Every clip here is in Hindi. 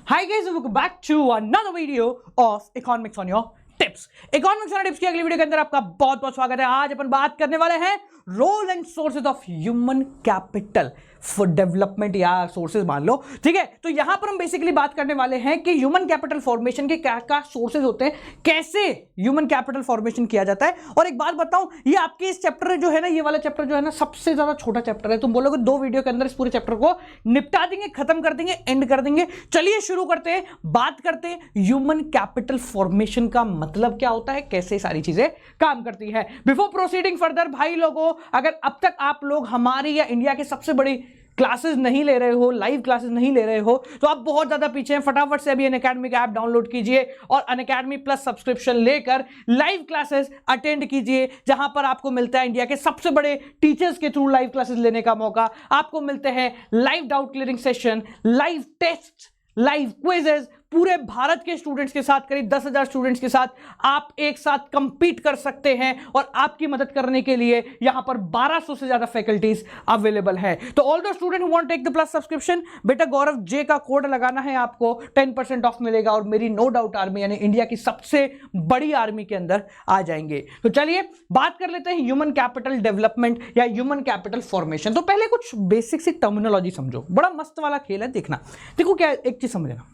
Hi guys, welcome back to another video of Economics on your Tips. Economics on tips की अगली वीडियो के अंदर आपका बहुत बहुत स्वागत है। आज अपन बात करने वाले हैं role and sources of human capital for development या सोर्सेज मान लो, ठीक है। तो यहां पर हम बेसिकली बात करने वाले हैं कि ह्यूमन कैपिटल फॉर्मेशन के क्या क्या सोर्सेज होते हैं, कैसे ह्यूमन कैपिटल फॉर्मेशन किया जाता है। और एक बात बताऊं, ये आपके इस चैप्टर जो है ना, ये वाला चैप्टर जो है ना, सबसे ज्यादा छोटा चैप्टर है। तुम बोलोगे 2 वीडियो के अंदर इस पूरे चैप्टर को निपटा देंगे, खत्म कर देंगे, एंड कर देंगे। चलिए शुरू करते हैं, बात करते हैं ह्यूमन कैपिटल फॉर्मेशन का मतलब क्या होता है, कैसे सारी चीजें काम करती है। बिफोर प्रोसीडिंग फर्दर, भाई लोगों, अगर अब तक आप लोग हमारी या इंडिया की सबसे बड़ी क्लासेस नहीं ले रहे हो, लाइव क्लासेस नहीं ले रहे हो, तो आप बहुत ज्यादा पीछे हैं। फटाफट से अभी अनअकैडमी का ऐप डाउनलोड कीजिए और अनअकैडमी प्लस सब्सक्रिप्शन लेकर लाइव क्लासेस अटेंड कीजिए, जहां पर आपको मिलता है इंडिया के सबसे बड़े टीचर्स के थ्रू लाइव क्लासेस लेने का मौका। आपको मिलते हैं live doubt clearing session, live test, live quizzes, पूरे भारत के स्टूडेंट्स के साथ, करीब 10,000 स्टूडेंट्स के साथ आप एक साथ कंपीट कर सकते हैं। और आपकी मदद करने के लिए यहां पर 1200 से ज्यादा फैकल्टीज अवेलेबल है। तो all the student who want take the plus subscription, बेटा गौरव जे का कोड लगाना है, आपको 10% ऑफ मिलेगा और मेरी नो डाउट आर्मी यानी इंडिया की सबसे बड़ी आर्मी के अंदर आ जाएंगे। तो चलिए बात कर लेते हैं ह्यूमन कैपिटल डेवलपमेंट या ह्यूमन कैपिटल फॉर्मेशन। तो पहले कुछ बेसिक सी टर्मिनोलॉजी समझो, बड़ा मस्त वाला खेल है, देखना। देखो क्या, एक चीज समझना,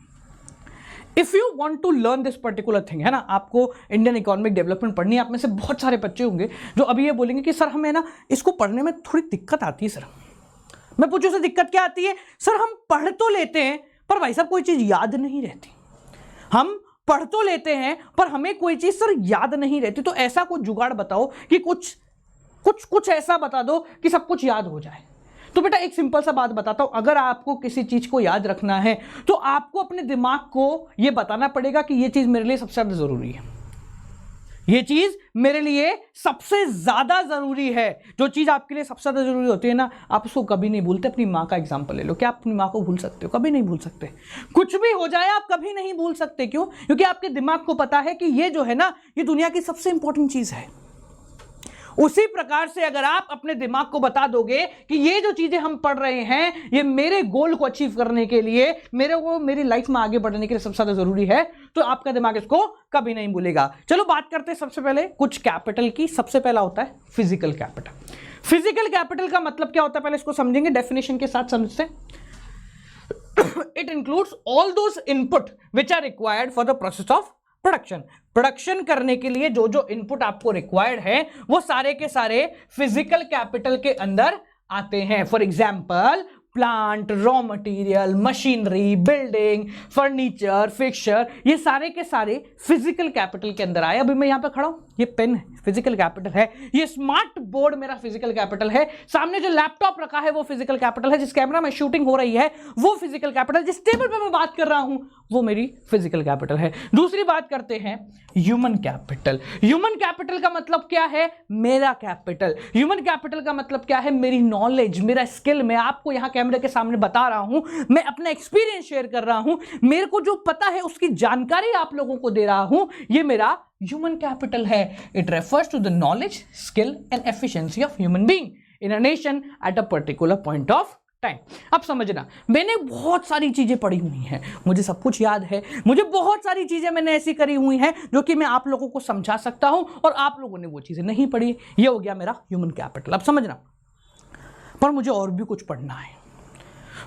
if you want to learn this particular thing, है ना, आपको इंडियन इकोनॉमिक डेवलपमेंट पढ़नी है। आप में से बहुत सारे बच्चे होंगे जो अभी ये बोलेंगे कि सर हमें ना इसको पढ़ने में थोड़ी दिक्कत आती है। सर मैं पूछूं सर दिक्कत क्या आती है? सर हम पढ़ तो लेते हैं पर भाई साहब कोई चीज याद नहीं रहती। हम पढ़ तो लेते हैं पर हमें कोई चीज सर याद नहीं रहती। तो ऐसा कुछ जुगाड़ बताओ कि कुछ ऐसा बता दो कि सब कुछ याद हो जाए। तो बेटा एक सिंपल सा बात बताता हूं, अगर आपको किसी चीज को याद रखना है तो आपको अपने दिमाग को यह बताना पड़ेगा कि यह चीज मेरे लिए सबसे ज्यादा जरूरी है, यह चीज मेरे लिए सबसे ज्यादा जरूरी है। जो चीज आपके लिए सबसे ज्यादा जरूरी होती है ना, आप उसको कभी नहीं भूलते। अपनी मां का एग्जांपल ले लो, क्या आप अपनी मां को भूल सकते हो? कभी नहीं भूल सकते। कुछ भी हो जाए आप कभी नहीं भूल सकते। क्यों? क्योंकि आपके दिमाग को पता है कि यह जो है ना, ये दुनिया की सबसे इंपॉर्टेंट चीज है। उसी प्रकार से अगर आप अपने दिमाग को बता दोगे कि ये जो चीजें हम पढ़ रहे हैं ये मेरे गोल को अचीव करने के लिए, मेरे को मेरी लाइफ में आगे बढ़ने के लिए सबसे ज्यादा जरूरी है, तो आपका दिमाग इसको कभी नहीं भूलेगा। चलो बात करते हैं सबसे पहले कुछ कैपिटल की। सबसे पहला होता है फिजिकल कैपिटल। फिजिकल कैपिटल का मतलब क्या होता है पहले इसको समझेंगे, डेफिनेशन के साथ समझते हैं। It includes all those input which are required for the process of production करने के लिए जो जो इनपुट आपको रिक्वायर्ड है वो सारे के सारे फिजिकल कैपिटल के अंदर आते हैं। For example plant, raw material, machinery, building, furniture, fixture, ये सारे के सारे फिजिकल कैपिटल के अंदर आए। अभी मैं यहां पे खड़ा हूं, ये पेन फिजिकल कैपिटल है, ये स्मार्ट बोर्ड मेरा फिजिकल कैपिटल है, सामने जो लैपटॉप रखा है वो फिजिकल कैपिटल है, जिस कैमरा में शूटिंग हो रही है वो फिजिकल कैपिटल, जिस टेबल पे मैं बात कर रहा हूं वो मेरी फिजिकल कैपिटल है। दूसरी बात करते हैं ह्यूमन कैपिटल। ह्यूमन कैपिटल का मतलब क्या है? मेरा कैपिटल। ह्यूमन कैपिटल का मतलब क्या है? मेरी नॉलेज, मेरा स्किल। मैं आपको यहां कैमरे के सामने बता रहा हूं, मैं अपना एक्सपीरियंस शेयर कर रहा हूं, मेरे को जो पता है उसकी जानकारी आप लोगों को दे रहा हूं, ये मेरा ह्यूमन कैपिटल है। It refers to the knowledge, skill and efficiency of human being in a nation at a particular point of time. अब समझना, मैंने बहुत सारी चीजें पढ़ी हुई हैं, मुझे सब कुछ याद है, मुझे बहुत सारी चीजें मैंने ऐसी करी हुई हैं जो कि मैं आप लोगों को समझा सकता हूं और आप लोगों ने वो चीजें नहीं पढ़ी। ये हो गया मेरा ह्यूमन कैपिटल। अब समझना, पर मुझे और भी कुछ पढ़ना है,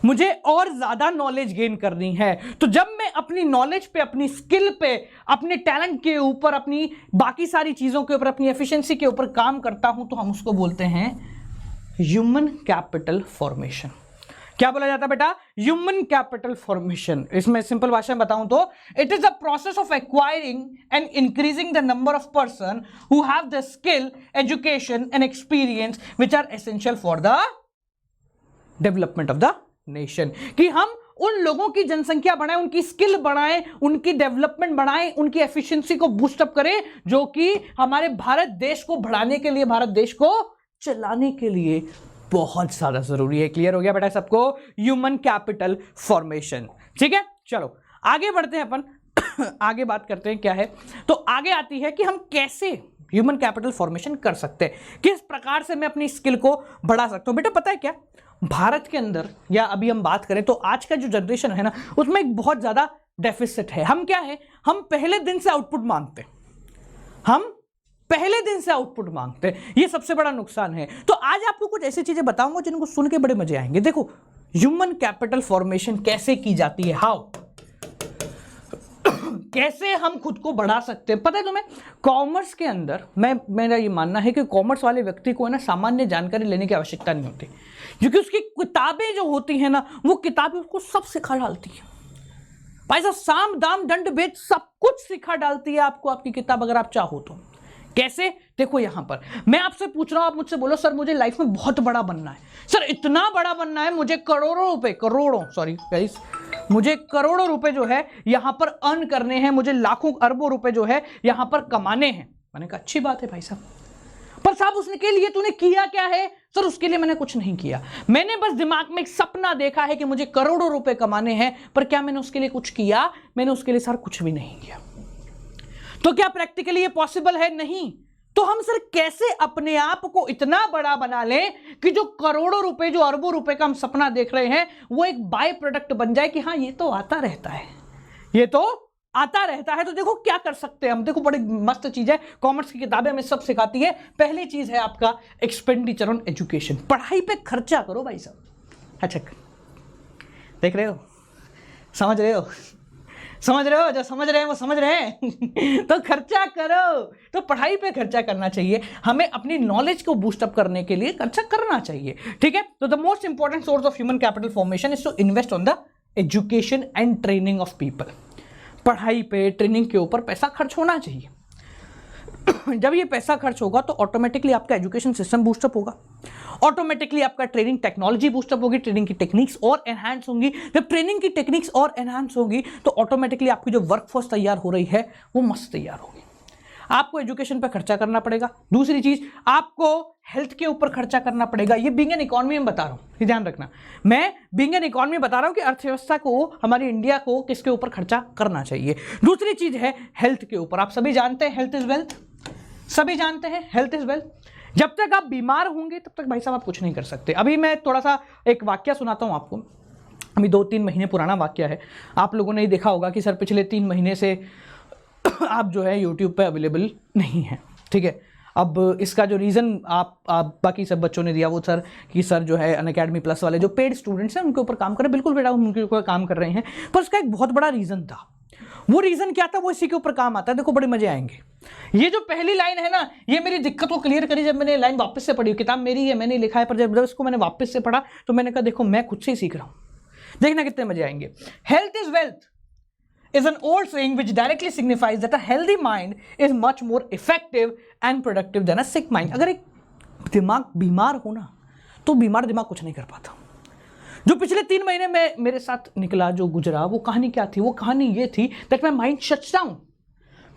मुझे और ज्यादा नॉलेज गेन करनी है। तो जब मैं अपनी नॉलेज पे, अपनी स्किल पे, अपने टैलेंट के ऊपर, अपनी बाकी सारी चीजों के ऊपर, अपनी एफिशिएंसी के ऊपर काम करता हूं, तो हम उसको बोलते हैं ह्यूमन कैपिटल फॉर्मेशन। क्या बोला जाता है बेटा? Human capital formation. इसमें सिंपल भाषा में बताऊं तो it is a process of acquiring and increasing the number of person who have the skill, education and experience which are essential for the development of the nation. कि हम उन लोगों की जनसंख्या बढ़ाएं, उनकी स्किल बढ़ाएं, उनकी डेवलपमेंट बढ़ाएं, उनकी एफिशिएंसी को बूस्ट अप करें, जो कि हमारे भारत देश को बढ़ाने के लिए, भारत देश को चलाने के लिए बहुत ज्यादा जरूरी है। क्लियर हो गया बेटा सबको? Human capital formation. ठीक है, चलो आगे बढ़ते हैं अपन। आगे बात करते हैं क्या है, तो आगे आती है कि हम कैसे ह्यूमन कैपिटल फॉर्मेशन कर सकते हैं, किस प्रकार से मैं अपनी स्किल को बढ़ा सकता हूं। बेटा पता है क्या, भारत के अंदर या अभी हम बात करें तो आज का जो जनरेशन है ना, उसमें एक बहुत ज्यादा डेफिसिट है। हम क्या है, हम पहले दिन से आउटपुट मांगते हैं, हम पहले दिन से आउटपुट मांगते हैं, ये सबसे बड़ा नुकसान है। तो आज आपको कुछ ऐसी चीजें बताऊंगा जिनको सुन के बड़े मजे आएंगे। देखो ह्यूमन कैपिटल फॉर्मेशन कैसे की जाती है, हाउ, कैसे हम खुद को बढ़ा सकते हैं। पता है तुम्हें, कॉमर्स के अंदर मेरा ये मानना है कि कॉमर्स वाले व्यक्ति को है ना सामान्य जानकारी लेने की आवश्यकता नहीं होती, क्योंकि उसकी किताबें जो होती है ना, वो किताबें उसको सब सिखा डालती है भाई साहब, साम दाम दंड भेद सब कुछ सिखा डालती है आपको आपकी किताब, अगर आप चाहो तो। कैसे, देखो यहां पर मैं आपसे पूछ रहा हूं, आप मुझसे बोलो सर मुझे लाइफ में बहुत बड़ा बनना है, सर इतना बड़ा बनना है, मुझे मुझे करोड़ों रुपए जो है यहां पर अर्न करने हैं, मुझे लाखों अरबों रुपए जो है यहां पर कमाने हैं। मैंने कहा अच्छी बात है भाई साहब, पर साहब उसके लिए तूने किया क्या है? सर उसके लिए मैंने कुछ नहीं किया, मैंने बस दिमाग में एक सपना देखा है कि मुझे करोड़ों रुपए कमाने हैं, पर क्या मैंने उसके लिए कुछ किया? मैंने उसके लिए सर कुछ भी नहीं किया। तो क्या प्रैक्टिकली ये पॉसिबल है? नहीं। तो हम सर कैसे अपने आप को इतना बड़ा बना लें कि जो करोड़ों रुपए, जो अरबों रुपए का हम सपना देख रहे हैं, वो एक बाय प्रोडक्ट बन जाए कि हाँ ये तो आता रहता है, ये तो आता रहता है। तो देखो क्या कर सकते हैं हम, देखो बड़ी मस्त चीज है, कॉमर्स की किताबें हमें सब सिखाती है। पहली चीज है आपका एक्सपेंडिचर ऑन एजुकेशन, पढ़ाई पे खर्चा करो भाई साहब। अच्छा देख रहे हो, समझ रहे हो, जो समझ रहे हैं वो समझ रहे हैं तो खर्चा करो, तो पढ़ाई पे खर्चा करना चाहिए, हमें अपनी नॉलेज को बूस्टअप करने के लिए खर्चा करना चाहिए, ठीक है। तो the most important source of human capital formation is to invest on the education and training of people. पढ़ाई पे, ट्रेनिंग के ऊपर पैसा खर्च होना चाहिए। जब ये पैसा खर्च होगा तो ऑटोमेटिकली आपका एजुकेशन सिस्टम बूस्टअप होगा, ऑटोमेटिकली आपका ट्रेनिंग टेक्नोलॉजी बूस्टअप होगी, ट्रेनिंग की टेक्निक्स और एनहांस होंगी। जब ट्रेनिंग की टेक्निक्स और एनहांस होगी तो ऑटोमेटिकली आपकी जो वर्कफोर्स तैयार हो रही है वो मस्त तैयार होगी। आपको एजुकेशन पर खर्चा करना पड़ेगा। दूसरी चीज, आपको हेल्थ के ऊपर खर्चा करना पड़ेगा। ये बीइंग एन इकोनॉमी में बता रहा हूं, ये ध्यान रखना, मैं बीइंग एन इकोनॉमी बता रहा हूं कि अर्थव्यवस्था को, हमारी इंडिया को किसके ऊपर खर्चा करना चाहिए। दूसरी चीज है हेल्थ के ऊपर। आप सभी जानते हैं हेल्थ इज वेल्थ, सभी जानते हैं हेल्थ इज वेल्थ। जब तक आप बीमार होंगे तब तक भाई साहब आप कुछ नहीं कर सकते। अभी मैं थोड़ा सा एक वाक्य सुनाता हूं आपको, अभी 2-3 महीने पुराना वाक्य है। आप लोगों ने देखा होगा कि सर पिछले 3 महीने से आप जो है यूट्यूब पे अवेलेबल नहीं है, ठीक है। अब इसका जो रीज़न आप बाकी सब बच्चों ने दिया वो सर कि सर जो है अनअकैडमी प्लस वाले जो पेड स्टूडेंट्स हैं उनके ऊपर काम करें। बिल्कुल बेटा, उनके ऊपर काम कर रहे हैं, पर उसका एक बहुत बड़ा रीज़न था। वो रीज़न क्या था, वो इसी के ऊपर काम आता है। देखो बड़े मजे आएंगे। ये जो पहली लाइन है ना, ये मेरी दिक्कत को क्लियर करी जब मैंने लाइन वापस से पढ़ी। किताब मेरी है, मैंने लिखा है, पर जब इसको मैंने वापस से पढ़ा तो मैंने कहा देखो मैं खुद से ही सीख रहा हूँ, देखना कितने मजे आएंगे। Health is wealth is an old saying which directly signifies that a healthy mind is much more effective and productive than a sick mind. अगर एक दिमाग बीमार हो ना तो बीमार दिमाग कुछ नहीं कर पाता। जो पिछले 3 महीने में मेरे साथ निकला, जो गुजरा, वो कहानी क्या थी? वो कहानी ये थी that my mind shuts down,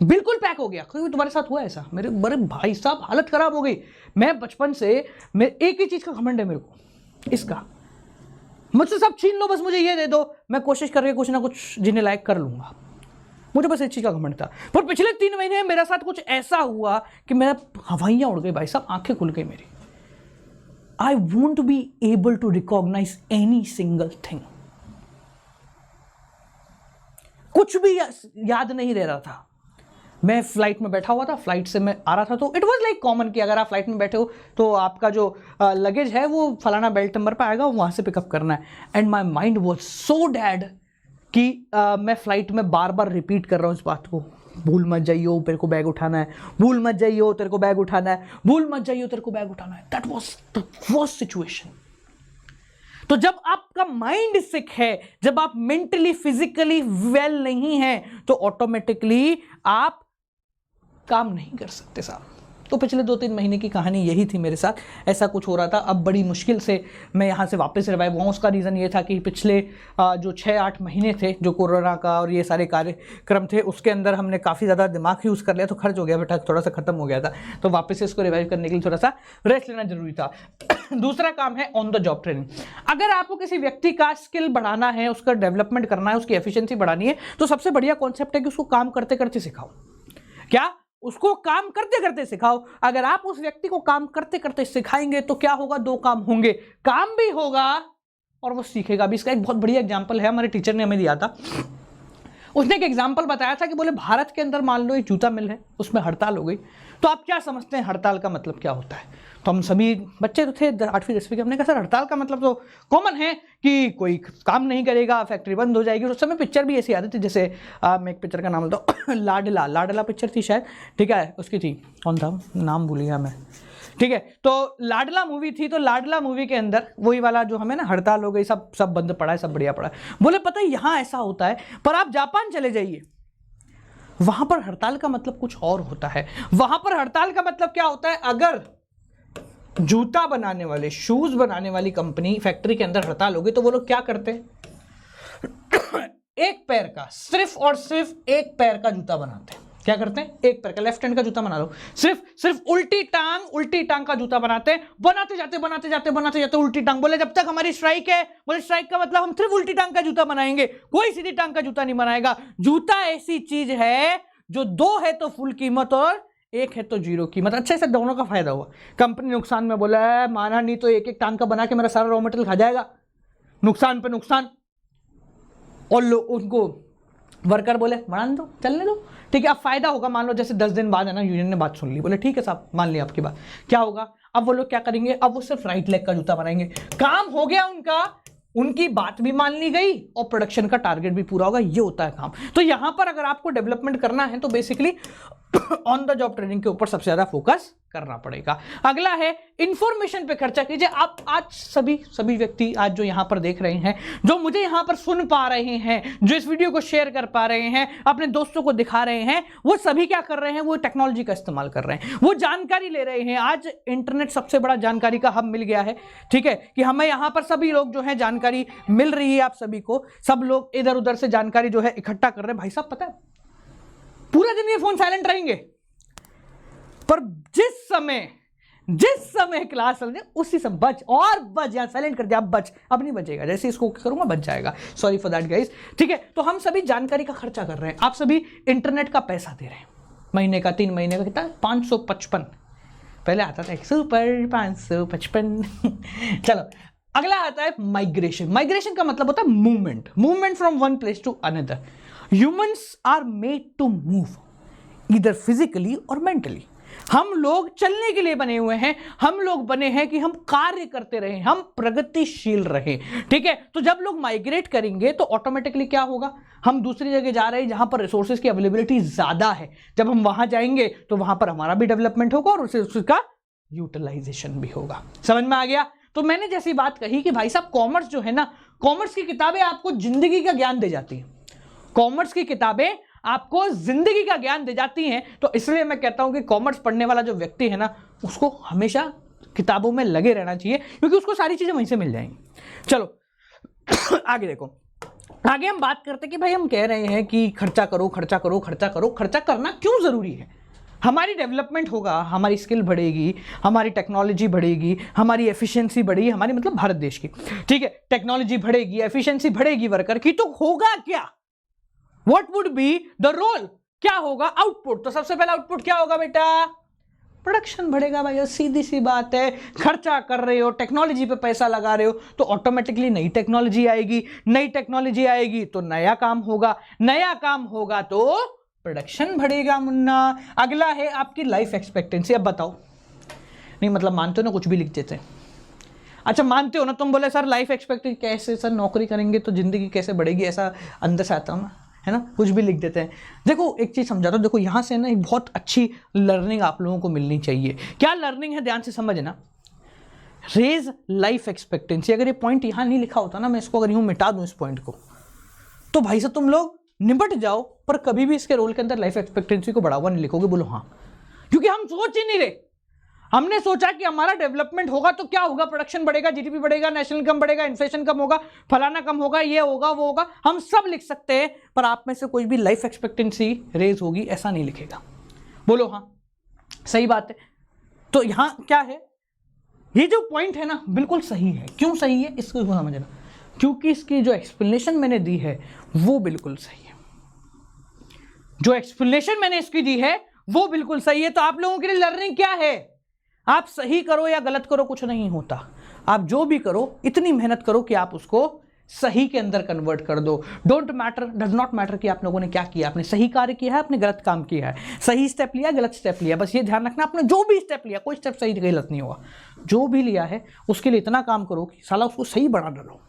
बिल्कुल पैक हो गया। क्योंकि तुम्हारे साथ हुआ ऐसा? मेरे बड़े भाई साहब हालत खराब हो गई। मैं बचपन से एक ही चीज का घमंड है मेरे को, इसका, मुझसे सब छीन लो, बस मुझे ये दे दो, मैं कोशिश करके कुछ ना कुछ जीने लायक कर लूंगा। मुझे बस इस चीज का घमंड था। पर पिछले 3 महीने मेरे साथ कुछ ऐसा हुआ कि मेरा हवाइयां उड़ गई भाई साहब, आंखें खुल गई मेरी। I won't be able to recognise any single thing, कुछ भी याद नहीं रह रहा था। मैं फ्लाइट में बैठा हुआ था, फ्लाइट से मैं आ रहा था, तो इट वाज लाइक कॉमन कि अगर आप फ्लाइट में बैठे हो तो आपका जो लगेज है वो फलाना बेल्ट नंबर पे आएगा, वहाँ से पिकअप करना है। And my mind was so dad कि मैं फ्लाइट में बार बार रिपीट कर रहा हूँ इस बात को, भूल मत जाइयो तेरे को बैग उठाना है, भूल मत जाइयो तेरे को बैग उठाना है, भूल मत जाइयो तेरे को बैग उठाना है। That was the worst situation. तो जब आपका माइंड सिक है, जब आप मेंटली फिजिकली वेल नहीं है, तो ऑटोमेटिकली आप काम नहीं कर सकते साहब। तो पिछले 2-3 महीने की कहानी यही थी मेरे साथ, ऐसा कुछ हो रहा था। अब बड़ी मुश्किल से मैं यहाँ से वापस रिवाइव हुआ। उसका रीज़न ये था कि पिछले जो 6-8 महीने थे, जो कोरोना का और ये सारे कार्यक्रम थे, उसके अंदर हमने काफ़ी ज़्यादा दिमाग यूज़ कर लिया, तो खर्च हो गया बेटा, थोड़ा सा खत्म हो गया था। तो वापस से इसको रिवाइव करने के लिए थोड़ा सा रेस्ट लेना जरूरी था। दूसरा काम है ऑन द जॉब ट्रेनिंग। अगर आपको किसी व्यक्ति का स्किल बढ़ाना है, उसका डेवलपमेंट करना है, उसकी एफिशिएंसी बढ़ानी है, तो सबसे बढ़िया कॉन्सेप्ट है कि उसको काम करते करते सिखाओ। क्या? उसको काम करते करते सिखाओ। अगर आप उस व्यक्ति को काम करते करते सिखाएंगे तो क्या होगा, दो काम होंगे, काम भी होगा और वो सीखेगा भी। इसका एक बहुत बढ़िया एग्जांपल है, हमारे टीचर ने हमें दिया था। उसने एक एग्जांपल बताया था कि बोले भारत के अंदर मान लो एक जूता मिल है, उसमें हड़ताल हो गई, तो आप क्या समझते हैं हड़ताल का मतलब क्या होता है? तो हम सभी बच्चे तो थे 8वीं 10वीं के, हमने कहा सर हड़ताल का मतलब तो कॉमन है कि कोई काम नहीं करेगा, फैक्ट्री बंद हो जाएगी। उस समय पिक्चर भी ऐसी आती थी, जैसे मैं एक पिक्चर का नाम बताऊँ, लाडला पिक्चर थी शायद, ठीक है, उसकी थी, कौन था नाम भूल गया मैं, ठीक है। तो लाडला मूवी थी, तो लाडला मूवी के अंदर वही वाला जो हमें ना हड़ताल हो गई, सब बंद पड़ा है, सब बढ़िया पड़ा है। बोले पता है यहाँ ऐसा होता है, पर आप जापान चले जाइए, वहां पर हड़ताल का मतलब कुछ और होता है। वहां पर हड़ताल का मतलब क्या होता है, अगर जूता बनाने वाले, शूज बनाने वाली कंपनी फैक्ट्री के अंदर हड़ताल होगी तो वो लोग क्या करते हैं, एक पैर का, सिर्फ और सिर्फ एक पैर का जूता बनाते हैं। क्या करते हैं, एक पैर का, लेफ्ट हैंड का जूता बना लो, सिर्फ उल्टी टांग का जूता बनाते हैं। बनाते जाते उल्टी टांग। बोले जब तक हमारी स्ट्राइक है, बोले स्ट्राइक का मतलब हम सिर्फ उल्टी टांग का जूता बनाएंगे, कोई सीधी टांग का जूता नहीं बनाएगा। जूता ऐसी चीज है जो दो है तो फुल कीमत और एक है तो जीरो कीमत। अच्छे से दोनों का फायदा हुआ। कंपनी नुकसान में बोला है, माना नहीं तो एक टांग का बना के मेरा सारा रॉ मटेरियल खा जाएगा, नुकसान पे नुकसान। और लोग उनको वर्कर बोले बढ़ाने दो, चलने दो, ठीक है। अब फायदा होगा, मान लो जैसे 10 दिन बाद है ना, यूनियन ने बात सुन ली, बोले ठीक है साहब मान लिया आपकी बात, क्या होगा, अब वो लोग क्या करेंगे, अब वो सिर्फ राइट लेग का जूता बनाएंगे। काम हो गया उनका, उनकी बात भी मान ली गई और प्रोडक्शन का टारगेट भी पूरा होगा। ये होता है काम। तो यहां पर अगर आपको डेवलपमेंट करना है तो basically on the job training के ऊपर सबसे ज्यादा फोकस करना पड़ेगा। अगला है इंफॉर्मेशन पे खर्चा कीजिए। आप आज सभी व्यक्ति आज जो यहां पर देख रहे हैं, जो मुझे यहां पर सुन पा रहे हैं, जो इस वीडियो को शेयर कर पा रहे हैं, अपने दोस्तों को दिखा रहे हैं, वो सभी क्या कर रहे हैं, वो टेक्नोलॉजी का इस्तेमाल कर रहे हैं, वो जानकारी ले रहे हैं। आज इंटरनेट सबसे बड़ा जानकारी का हब मिल गया है, ठीक है, कि हमें यहां पर सभी लोग जो है जानकारी मिल रही है। आप सभी को, सब लोग इधर उधर से जानकारी जो है इकट्ठा कर रहे हैं। भाई साहब पता है पूरा दिन ये फोन साइलेंट रहेंगे, पर जिस समय क्लास चल रही उसी समय बच यहां साइलेंट कर दिया, अब नहीं बचेगा, जैसे इसको करूंगा बच जाएगा। सॉरी फॉर दैट गाइस, ठीक है। तो हम सभी जानकारी का खर्चा कर रहे हैं, आप सभी इंटरनेट का पैसा दे रहे हैं, महीने का 3 महीने का कितना, 555, पहले आता था 100 पर 555 चलो अगला आता है माइग्रेशन का मतलब होता है movement from one place to another. Humans are made to move either physically और मेंटली। हम लोग चलने के लिए बने हुए हैं, हम लोग बने हैं कि हम कार्य करते रहें, हम प्रगतिशील रहें, ठीक है। तो जब लोग माइग्रेट करेंगे तो ऑटोमेटिकली क्या होगा, हम दूसरी जगह जा रहे हैं जहां पर रिसोर्सेज की अवेलेबिलिटी ज्यादा है। जब हम वहां जाएंगे तो वहां पर हमारा भी डेवलपमेंट होगा और उसका यूटिलाइजेशन भी होगा। समझ में आ गया? तो मैंने जैसी बात कही कि भाई साहब कॉमर्स जो है ना, कॉमर्स की किताबें आपको जिंदगी का ज्ञान दे जाती है, कॉमर्स की किताबें आपको जिंदगी का ज्ञान दे जाती हैं। तो इसलिए मैं कहता हूं कि कॉमर्स पढ़ने वाला जो व्यक्ति है ना, उसको हमेशा किताबों में लगे रहना चाहिए, क्योंकि उसको सारी चीजें वहीं से मिल जाएंगी। चलो आगे देखो, आगे हम बात करते हैं कि भाई हम कह रहे हैं कि खर्चा करो, खर्चा करना क्यों जरूरी है। हमारी डेवलपमेंट होगा, हमारी स्किल बढ़ेगी, हमारी टेक्नोलॉजी बढ़ेगी, हमारी एफिशिएंसी बढ़ेगी, हमारी मतलब भारत देश की, ठीक है, टेक्नोलॉजी बढ़ेगी, एफिशिएंसी बढ़ेगी वर्कर की, तो होगा क्या, what would be the role, क्या होगा, आउटपुट। तो सबसे पहला आउटपुट क्या होगा बेटा, प्रोडक्शन बढ़ेगा। भाई सीधी सी बात है, खर्चा कर रहे हो, टेक्नोलॉजी पे पैसा लगा रहे हो, तो ऑटोमेटिकली नई टेक्नोलॉजी आएगी, तो नया काम होगा तो प्रोडक्शन बढ़ेगा मुन्ना। अगला है आपकी लाइफ एक्सपेक्टेंसी। अब बताओ, नहीं मतलब मानते हो ना, कुछ भी लिख देते हैं। अच्छा मानते हो ना, तुम बोले सर लाइफ एक्सपेक्टेंसी कैसे, सर नौकरी करेंगे तो जिंदगी कैसे बढ़ेगी, ऐसा अंदर से आता हूं ना, है ना, कुछ भी लिख देते हैं। देखो एक चीज समझाता हूं, देखो यहां से ना एक बहुत अच्छी लर्निंग आप लोगों को मिलनी चाहिए। क्या लर्निंग है, ध्यान से समझना। रेज लाइफ एक्सपेक्टेंसी, अगर ये पॉइंट यहां नहीं लिखा होता ना, मैं इसको अगर यूं मिटा दूं इस पॉइंट को, तो भाई साहब तुम लोग निपट जाओ, पर कभी भी इसके रोल के अंदर लाइफ एक्सपेक्टेंसी को बढ़ावा नहीं लिखोगे। बोलो हाँ, क्योंकि हम सोच ही नहीं रहे। हमने सोचा कि हमारा डेवलपमेंट होगा तो क्या होगा, प्रोडक्शन बढ़ेगा, जीडीपी बढ़ेगा, नेशनल इनकम बढ़ेगा, इन्फ्लेशन कम होगा, फलाना कम होगा, ये होगा वो होगा, हम सब लिख सकते हैं, पर आप में से कोई भी लाइफ एक्सपेक्टेंसी रेज होगी ऐसा नहीं लिखेगा। बोलो हाँ, सही बात है। तो यहां क्या है, ये जो पॉइंट है ना बिल्कुल सही है। क्यों सही है इसको समझना, क्योंकि इसकी जो एक्सप्लेनेशन मैंने दी है वो बिल्कुल सही है। जो एक्सप्लेनेशन मैंने इसकी दी है वो बिल्कुल सही है। तो आप लोगों के लिए लर्निंग क्या है? आप सही करो या गलत करो कुछ नहीं होता, आप जो भी करो इतनी मेहनत करो कि आप उसको सही के अंदर कन्वर्ट कर दो। Don't matter, does not matter कि आप लोगों ने क्या किया, आपने सही कार्य किया है, आपने गलत काम किया है, सही स्टेप लिया, गलत स्टेप लिया, बस ये ध्यान रखना आपने जो भी स्टेप लिया कोई स्टेप सही गलत नहीं होगा। जो भी लिया है उसके लिए इतना काम करो कि साला उसको सही बना डालो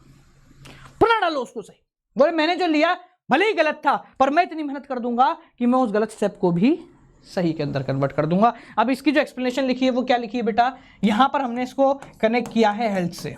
उसको सही। बोले मैंने जो लिया भले ही गलत था पर मैं इतनी मेहनत कर दूंगा कि मैं उस गलत स्टेप को भी सही के अंदर कन्वर्ट कर दूंगा। अब इसकी जो एक्सप्लेनेशन लिखी है वो क्या लिखी है बेटा, यहां पर हमने इसको कनेक्ट किया है हेल्थ से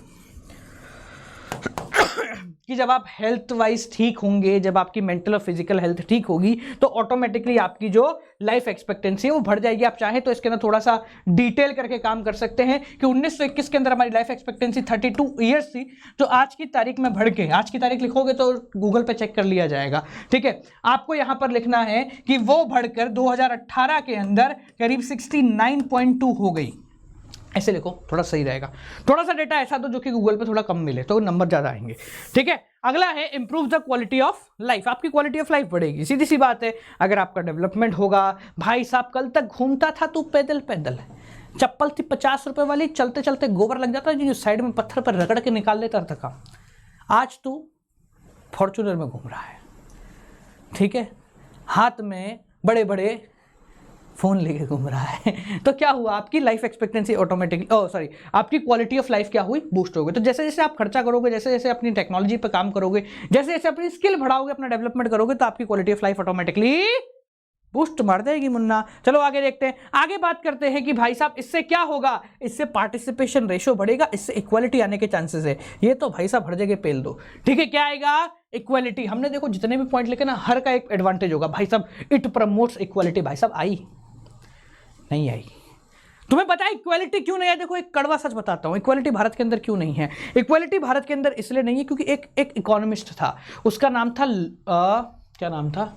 कि जब आप हेल्थ वाइज ठीक होंगे, जब आपकी मेंटल और फिजिकल हेल्थ ठीक होगी तो ऑटोमेटिकली आपकी जो लाइफ एक्सपेक्टेंसी है वो बढ़ जाएगी। आप चाहे तो इसके अंदर थोड़ा सा डिटेल करके काम कर सकते हैं कि 1921 के अंदर हमारी लाइफ एक्सपेक्टेंसी 32 ईयर्स थी, जो आज की तारीख में बढ़ के, आज की तारीख लिखोगे तो गूगल पे चेक कर लिया जाएगा, ठीक है। आपको यहां पर लिखना है कि वो बढ़कर 2018 के अंदर करीब 69.2 हो गई। ऐसे लिखो थोड़ा सही रहेगा, थोड़ा सा डेटा ऐसा दो जो कि गूगल पे थोड़ा कम मिले तो नंबर ज्यादा आएंगे, ठीक है। अगला है improve the quality of life. आपकी क्वालिटी ऑफ लाइफ बढ़ेगी, सीधी सी बात है। अगर आपका डेवलपमेंट होगा, भाई साहब कल तक घूमता था तू पैदल पैदल, चप्पल थी 50 रुपए वाली, चलते चलते गोबर लग जाता जो साइड में पत्थर पर रगड़ के निकाल लेता था, आज तू फॉर्चूनर में घूम रहा है, ठीक है, हाथ में बड़े बड़े फोन लेके घूम रहा है। तो क्या हुआ, आपकी लाइफ एक्सपेक्टेंसी ऑटोमेटिकली आपकी क्वालिटी ऑफ लाइफ क्या हुई, बूस्ट हो गई। तो जैसे जैसे आप खर्चा करोगे, जैसे जैसे अपनी टेक्नोलॉजी पे काम करोगे, जैसे जैसे अपनी स्किल बढ़ाओगे, अपना डेवलपमेंट करोगे, तो आपकी quality of life automatically boost मार देगी मुन्ना। चलो आगे देखते हैं, आगे बात करते हैं कि भाई साहब इससे क्या होगा, इससे पार्टिसिपेशन रेशो बढ़ेगा, इससे इक्वालिटी आने के चांसेस है। ये तो भाई साहब हर जगह पेल दो, ठीक है। क्या आएगा, इक्वालिटी। हमने देखो जितने भी पॉइंट लिखे ना, हर का एक एडवांटेज होगा भाई साहब, इट प्रमोट्स इक्वालिटी। भाई साहब आई नहीं आई, तुम्हें पता है इक्वालिटी क्यों नहीं है? देखो एक कड़वा सच बताता हूं, इक्वालिटी भारत के अंदर क्यों नहीं है। इक्वालिटी भारत के अंदर इसलिए नहीं है क्योंकि एक इकोनॉमिस्ट था, उसका नाम था क्या नाम था,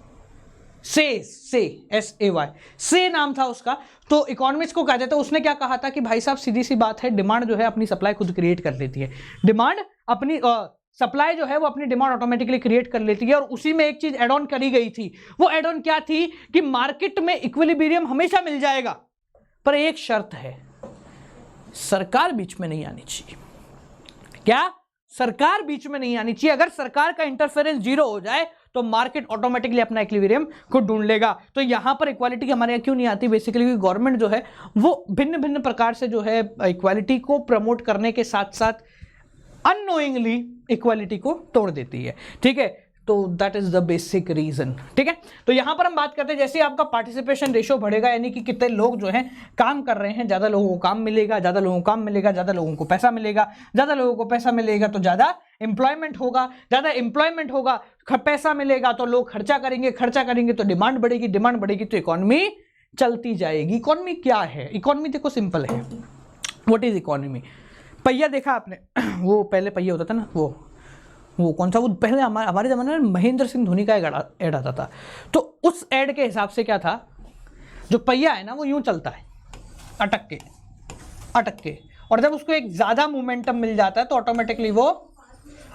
से नाम था उसका। तो इकोनॉमिस्ट को कहा जाता है, उसने क्या कहा था कि भाई साहब सीधी सी बात है, डिमांड जो है अपनी सप्लाई खुद क्रिएट कर लेती है, डिमांड अपनी सप्लाई जो है वो अपनी डिमांड ऑटोमेटिकली क्रिएट कर लेती है। और उसी में एक चीज एड ऑन करी गई थी, वो एड ऑन क्या थी कि मार्केट में इक्विलिब्रियम हमेशा मिल जाएगा, पर एक शर्त है, सरकार बीच में नहीं आनी चाहिए। क्या, सरकार बीच में नहीं आनी चाहिए। अगर सरकार का इंटरफेरेंस 0 हो जाए तो मार्केट ऑटोमेटिकली अपना इक्विलिब्रियम को ढूंढ लेगा। तो यहां पर इक्वालिटी हमारे यहाँ क्यों नहीं आती, बेसिकली गवर्नमेंट जो है वो भिन्न भिन्न प्रकार से जो है इक्वालिटी को प्रमोट करने के साथ साथ अननोइंगली इक्वालिटी को तोड़ देती है, ठीक है। तो that is the basic reason, ठीक है। तो यहां पर हम बात करते हैं, जैसे आपका पार्टिसिपेशन रेशो बढ़ेगा, यानी कि कितने लोग जो हैं काम कर रहे हैं, ज्यादा लोगों को काम मिलेगा, ज्यादा लोगों को काम मिलेगा, ज्यादा लोगों को पैसा मिलेगा, ज्यादा लोगों को पैसा मिलेगा तो ज्यादा एम्प्लॉयमेंट होगा, ज्यादा एम्प्लॉयमेंट होगा, पैसा मिलेगा तो लोग खर्चा करेंगे, खर्चा करेंगे तो डिमांड बढ़ेगी, डिमांड बढ़ेगी तो इकोनॉमी चलती जाएगी। इकोनॉमी क्या है, इकोनॉमी देखो सिंपल है। What is economy? पहिया देखा आपने, वो पहले पहिया होता था ना, वो कौन सा, वो पहले हमारे ज़माने में महेंद्र सिंह धोनी का एक ऐड आता था। तो उस ऐड के हिसाब से क्या था, जो पहिया है ना वो यूं चलता है अटक के, और जब उसको एक ज़्यादा मोमेंटम मिल जाता है तो ऑटोमेटिकली वो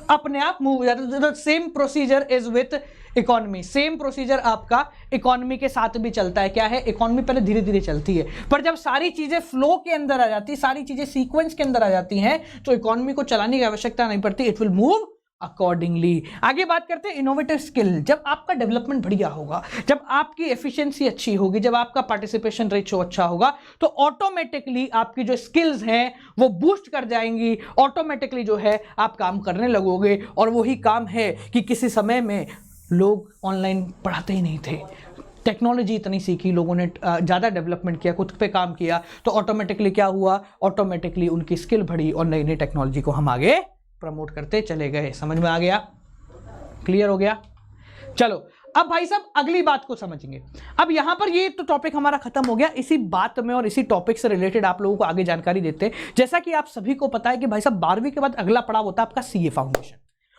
अपने आप मूव हो जाता है। Same procedure is with economy, same procedure आपका इकोनॉमी के साथ भी चलता है। क्या है, इकोनॉमी पहले धीरे धीरे चलती है, पर जब सारी चीजें फ्लो के अंदर आ जाती है, सारी चीजें सीक्वेंस के अंदर आ जाती हैं, तो इकोनॉमी को चलाने की आवश्यकता नहीं पड़ती, इट विल मूव अकॉर्डिंगली। आगे बात करते हैं इनोवेटिव स्किल। जब आपका डेवलपमेंट बढ़िया होगा, जब आपकी एफिशिएंसी अच्छी होगी, जब आपका पार्टिसिपेशन रेशियो अच्छा होगा, तो ऑटोमेटिकली आपकी जो स्किल्स हैं वो बूस्ट कर जाएंगी, ऑटोमेटिकली जो है आप काम करने लगोगे। और वही काम है कि किसी समय में लोग ऑनलाइन पढ़ाते ही नहीं थे, टेक्नोलॉजी इतनी सीखी, लोगों ने ज़्यादा डेवलपमेंट किया, खुद पे काम किया, तो ऑटोमेटिकली क्या हुआ, ऑटोमेटिकली उनकी स्किल बढ़ी और नई नई टेक्नोलॉजी को हम आगे प्रमोट करते चले गए। समझ में आ गया, क्लियर हो गया? चलो अब भाई साहब अगली बात को समझेंगे। अब यहां पर ये तो टॉपिक हमारा खत्म हो गया, इसी बात में और इसी टॉपिक से रिलेटेड आप लोगों को आगे जानकारी देते हैं। जैसा कि आप सभी को पता है कि भाई साहब 12वीं के बाद अगला पड़ाव होता है आपका सीए फाउंडेशन,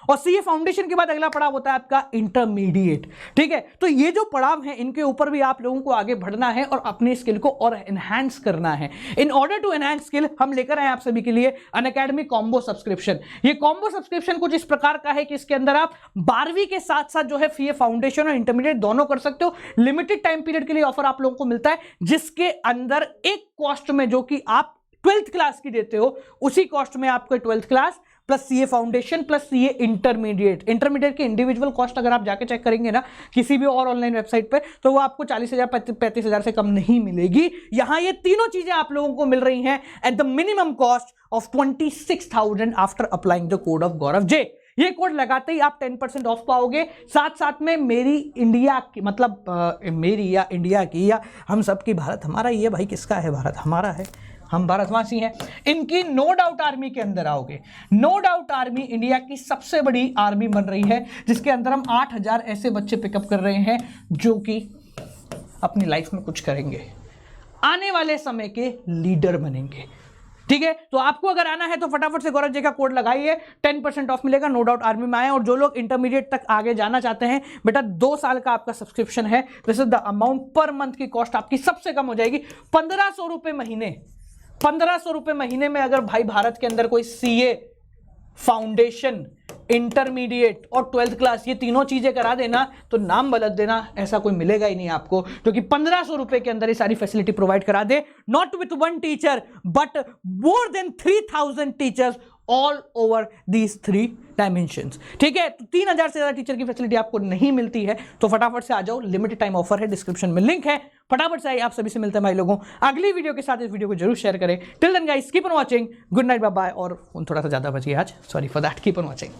और सीए फाउंडेशन के बाद अगला पड़ाव होता है आपका इंटरमीडिएट। ठीक है, तो ये जो पड़ाव है इनके ऊपर भी आप लोगों को आगे बढ़ना है और अपनी स्किल को और एनहांस करना है। In order to enhance skill हम लेकर आए आप सभी के लिए अनअकैडमी कॉम्बो सब्सक्रिप्शन। ये कॉम्बो सब्सक्रिप्शन कुछ इस प्रकार का है कि इसके अंदर आप 12वीं के साथ साथ जो है सीए फाउंडेशन और इंटरमीडिएट दोनों कर सकते हो। लिमिटेड टाइम पीरियड के लिए ऑफर आप लोगों को मिलता है, जिसके अंदर एक कॉस्ट में जो कि आप 12th क्लास की देते हो उसी कॉस्ट में आपको 12th class plus CA foundation plus CA intermediate की इंडिविजुअल कॉस्ट अगर आप जाके चेक करेंगे ना किसी भी और ऑनलाइन वेबसाइट पे, तो वो आपको 40,000 35,000 से कम नहीं मिलेगी। यहां ये तीनों चीजें आप लोगों को मिल रही हैं at the minimum cost of 26,000 after applying the code of Gaurav J. ये कोड लगाते ही आप 10% ऑफ पाओगे। साथ साथ में मेरी इंडिया की, मतलब मेरी या इंडिया की या हम सबकी, भारत हमारा ही है भाई, किसका है भारत? हमारा है, हम भारतवासी हैं। इनकी नो डाउट आर्मी के अंदर आओगे। नो डाउट आर्मी इंडिया की सबसे बड़ी आर्मी बन रही है, जिसके अंदर हम 8,000 ऐसे बच्चे पिकअप कर रहे हैं जो कि अपनी लाइफ में कुछ करेंगे, आने वाले समय के लीडर बनेंगे। ठीक है, तो आपको अगर आना है तो फटाफट से गौरव जी का कोड लगाइए, 10% ऑफ मिलेगा। नो डाउट आर्मी में आए। और जो लोग इंटरमीडिएट तक आगे जाना चाहते हैं, बेटा 2 साल का आपका सब्सक्रिप्शन है। This is the amount per month की कॉस्ट आपकी सबसे कम हो जाएगी, 1500 रुपए महीने। 1500 रुपए महीने में अगर भाई भारत के अंदर कोई सीए फाउंडेशन, इंटरमीडिएट और 12th क्लास ये तीनों चीजें करा देना, तो नाम बदल देना, ऐसा कोई मिलेगा ही नहीं आपको, क्योंकि 1500 रुपए के अंदर ये सारी फैसिलिटी प्रोवाइड करा दे। Not with 1 teacher but more than 3000 teachers all over these 3 dimensions. ठीक है, तो 3000 से ज्यादा टीचर की फैसिलिटी आपको नहीं मिलती है, तो फटाफट से आ जाओ। लिमिटेड टाइम ऑफर है, डिस्क्रिप्शन में लिंक है, फटाफट से आइए। आप सभी से मिलते हैं भाई लोगों अगली वीडियो के साथ। इस वीडियो को जरूर शेयर करें। Till then guys keep on watching, good night, bye bye. और फोन थोड़ा सा ज्यादा बच गया आज, sorry for that, keep on watching.